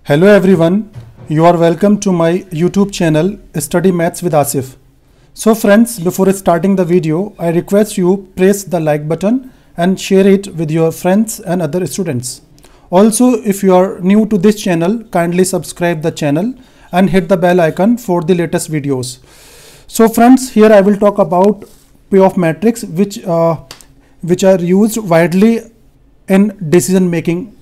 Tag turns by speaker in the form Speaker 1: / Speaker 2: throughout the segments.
Speaker 1: Hello everyone, you are welcome to my YouTube channel Study Maths with Asif. So friends, before starting the video, I request you press the like button and share it with your friends and other students. Also, if you are new to this channel, kindly subscribe the channel and hit the bell icon for the latest videos. So friends, here I will talk about payoff matrix which are used widely in decision making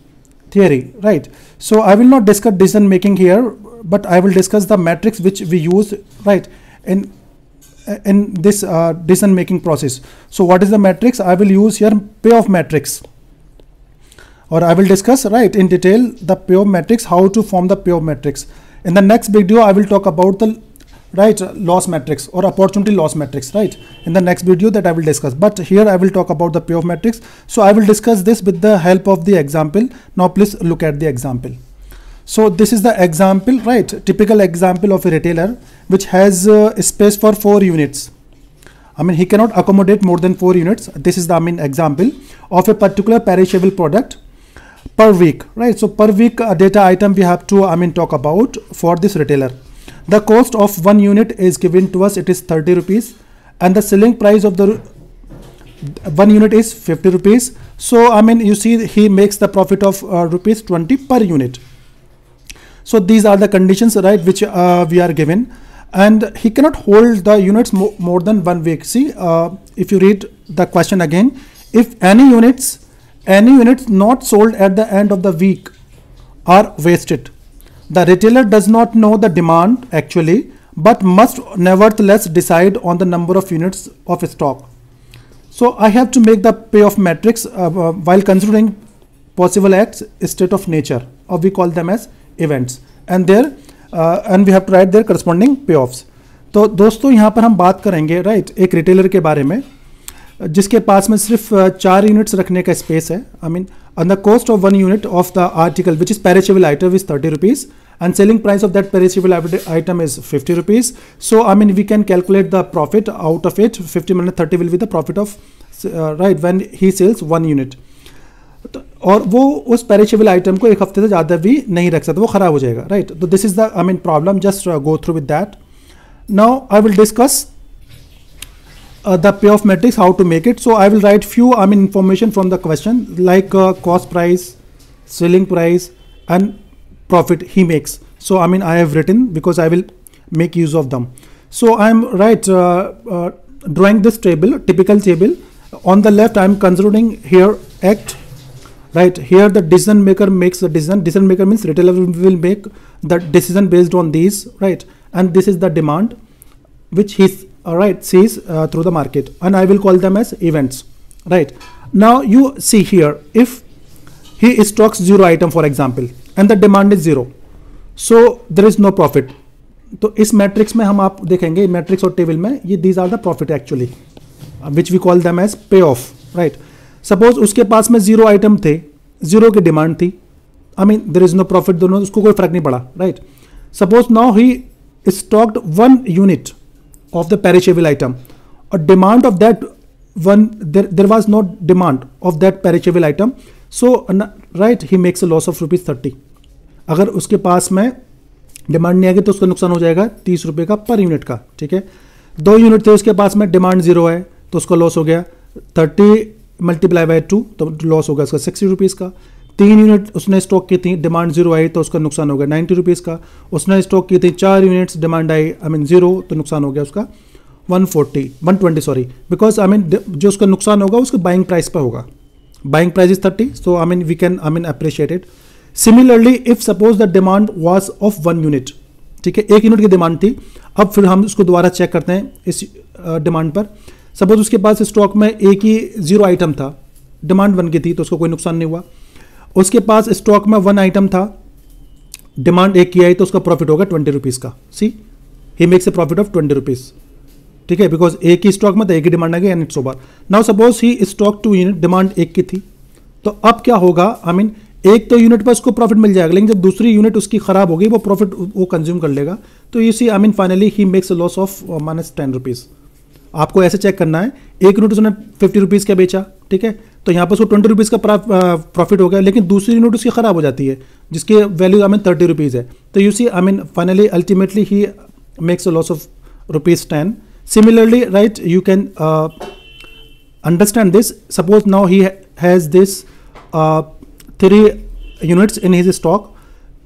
Speaker 1: theory, right? So I will not discuss decision making here, but I will discuss the matrix which we use, right, in this decision making process. So what is the matrix? I will use here payoff matrix, or I will discuss, right, in detail the payoff matrix, how to form the payoff matrix. In the next video I will talk about the loss matrix or opportunity loss matrix, right, in the next video that I will discuss. But here I will talk about the payoff matrix. So I will discuss this with the help of the example. Now please look at the example. So this is the example, right, typical example of a retailer which has space for 4 units. He cannot accommodate more than 4 units. This is the example of a particular perishable product per week, right? So per week data item we have to talk about for this retailer. The cost of 1 unit is given to us, it is 30 rupees, and the selling price of the 1 unit is 50 rupees. So you see he makes the profit of rupees 20 per unit. So these are the conditions, right, which we are given, and he cannot hold the units more than 1 week. See, if you read the question again, if any units not sold at the end of the week are wasted, the retailer does not know the demand actually, but must nevertheless decide on the number of units of stock. So I have to make the payoff matrix while considering possible acts, state of nature, or we call them as events, and we have to write their corresponding payoffs. तो दोस्तों यहाँ पर हम बात करेंगे, right, एक retailer के बारे में जिसके पास में सिर्फ 4 यूनिट्स रखने का स्पेस है. And the cost of 1 unit of the article which is perishable item is 30 rupees and selling price of that perishable item is 50 rupees. So we can calculate the profit out of it. 50 minus 30 will be the profit of right when he sells 1 unit. और वो उस perishable item को एक हफ्ते से ज़्यादा भी नहीं रख सकता, वो ख़राब हो जाएगा, right? तो this is the problem. Just go through with that. Now I will discuss the payoff matrix, how to make it. So I will write few information from the question like cost price, selling price, and profit he makes. So I have written because I will make use of them. So I am drawing this table, typical table. On the left I am considering here act, right. Here the decision maker makes the decision. Decision maker means retailer will make the decision based on these, right, and this is the demand which he's sees through the market, and I will call them as events, right. Now you see here, if he stocks 0 item for example and the demand is 0, so there is no profit. तो इस matrix में हम आप देखेंगे matrix और table में ये these are the profit actually which we call them as payoff, right. Suppose उसके पास में 0 आइटम थे, 0 की डिमांड थी, there is no profit, दोनों उसको कोई फर्क नहीं पड़ा, right. Suppose now he stocked 1 unit of the perishable item, a demand of that one, there was no demand of that perishable item, so right he makes a loss of rupees 30. अगर उसके पास में demand नहीं आएगी तो उसका नुकसान हो जाएगा 30 रुपये का पर यूनिट का, ठीक है. 2 यूनिट थे उसके पास में, डिमांड 0 है तो उसका लॉस हो गया 30 मल्टीप्लाई बाय 2, तो लॉस होगा उसका 60 रुपीज़ का. 3 यूनिट उसने स्टॉक की थी, डिमांड 0 आई तो उसका नुकसान हो गया 90 रुपीज़ का. उसने स्टॉक की थी 4 यूनिट्स, डिमांड आई 0 तो नुकसान हो गया उसका 120 सॉरी, बिकॉज जो उसका नुकसान होगा उसका बाइंग प्राइस पर होगा. Buying price is 30, so we can appreciate it. Similarly if suppose the demand was of 1 unit, ठीक है, 1 यूनिट की डिमांड थी. अब फिर हम उसको दोबारा चेक करते हैं इस डिमांड पर. सपोज उसके पास स्टॉक में एक ही 0 आइटम था, डिमांड 1 की थी तो उसको कोई नुकसान नहीं हुआ. उसके पास स्टॉक में 1 आइटम था, डिमांड 1 की आई तो उसका प्रॉफिट होगा 20 रुपीज़ का. See he makes a profit of 20 rupees, ठीक है, बिकॉज एक ही स्टॉक में था, एक ही डिमांड आ गई and it's over. Now suppose he stock 2 unit, demand 1 की थी, तो अब क्या होगा, एक तो यूनिट पर उसको प्रॉफिट मिल जाएगा, लेकिन जब दूसरी यूनिट उसकी खराब हो गई वो प्रॉफिट वो कंज्यूम कर लेगा. तो you see finally he makes a loss of -10 rupees. आपको ऐसे चेक करना है, एक यूनिट उसने 50 रुपीज़ का बेचा, ठीक है, तो यहाँ पर उसको 20 रुपीज़ का प्रॉफिट हो गया, लेकिन दूसरी यूनिट उसकी ख़राब हो जाती है जिसकी वैल्यू 30 रुपीज़ है, तो you see finally ultimately he makes a loss of ₹10. Similarly, right, you can understand this. Suppose now he has this 3 units in his stock.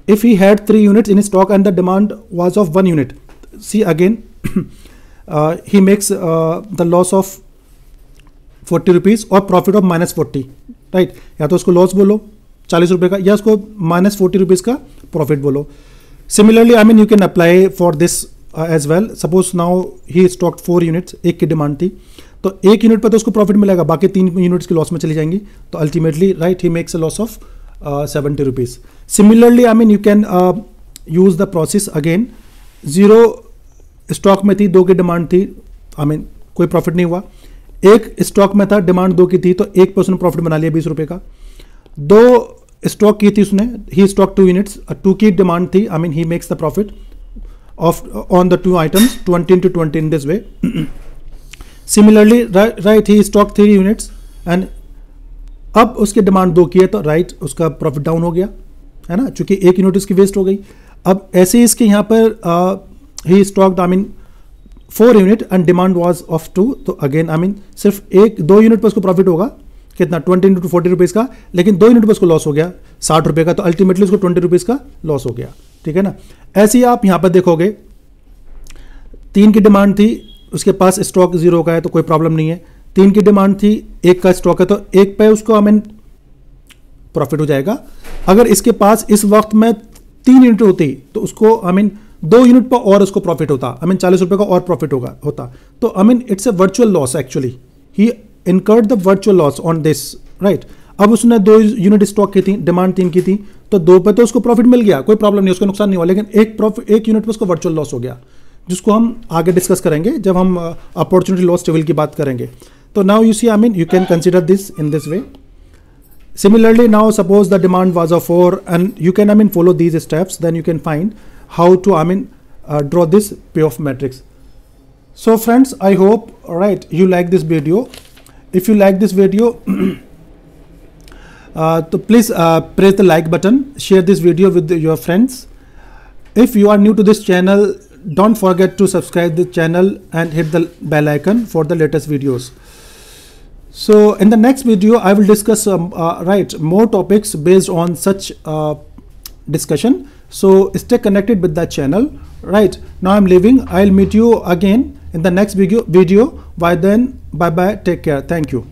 Speaker 1: If he had 3 units in his stock and the demand was of 1 unit, see again, he makes the loss of 40 rupees और profit of -40, right. या तो उसको loss बोलो 40 रुपये का, या उसको -40 rupees का प्रॉफिट बोलो. Similarly you can apply for this as well. Suppose now he stock 4 units, एक की डिमांड थी, तो 1 यूनिट पर तो उसको प्रॉफिट मिलेगा, बाकी 3 यूनिट्स की लॉस में चली जाएंगी, तो ultimately right he makes a loss of 70 rupees. Similarly you can use the process again. 0 stock में थी, 2 की डिमांड थी, कोई प्रॉफिट नहीं हुआ. 1 स्टॉक में था, डिमांड 2 की थी, तो 1% प्रॉफिट बना लिया 20 रुपये का. 2 स्टॉक की थी उसने, ही स्टॉक 2 यूनिट्स, 2 की डिमांड थी, he makes the profit of on the 2 items 20 into 20 in this way. Similarly right he stock 3 units and अब उसकी डिमांड 2 की है, तो राइट उसका प्रॉफिट डाउन हो गया, है ना, चूंकि 1 यूनिट उसकी वेस्ट हो गई. अब ऐसे ही इसके यहाँ पर ही stock 4 unit and demand was of 2, तो अगेन सिर्फ 2 यूनिट पर उसको प्रॉफिट होगा कितना, 20 into 40 रुपीज़ का, लेकिन 2 यूनिट पर उसको लॉस हो गया 60 रुपये का, तो अल्टीमेटली उसको 20 रुपीज़ का लॉस हो गया, ठीक है ना. ऐसे ही आप यहाँ पर देखोगे 3 की डिमांड थी, उसके पास स्टॉक 0 का है तो कोई प्रॉब्लम नहीं है. 3 की डिमांड थी, 1 का स्टॉक है, तो 1 पे उसको प्रॉफिट हो जाएगा. अगर इसके पास इस वक्त में 3 यूनिट होती तो उसको 2 यूनिट पर और उसको प्रॉफिट होता, 40 रुपये का और प्रॉफिट होता. तो it's a virtual loss actually, he incurred the virtual loss on this, right. अब उसने 2 यूनिट स्टॉक की थी, डिमांड 3 की थी, तो 2 पे तो उसको प्रॉफिट मिल गया, कोई प्रॉब्लम नहीं, उसको नुकसान नहीं हुआ, लेकिन 1 यूनिट पर उसको वर्चुअल लॉस हो गया, जिसको हम आगे डिस्कस करेंगे जब हम अपॉर्चुनिटी लॉस टेबल की बात करेंगे. तो now you see you can consider this in this way. Similarly, now suppose the demand was of 4 and you can follow these steps, then you can find how to draw this payoff matrix. So friends, I hope right you like this video. If you like this video so please press the like button, share this video with your friends. If you are new to this channel, don't forget to subscribe the channel and hit the bell icon for the latest videos. So in the next video I will discuss more topics based on such discussion. So stay connected with that channel. Right now I'm leaving. I'll meet you again in the next video. By then, bye bye, take care, thank you.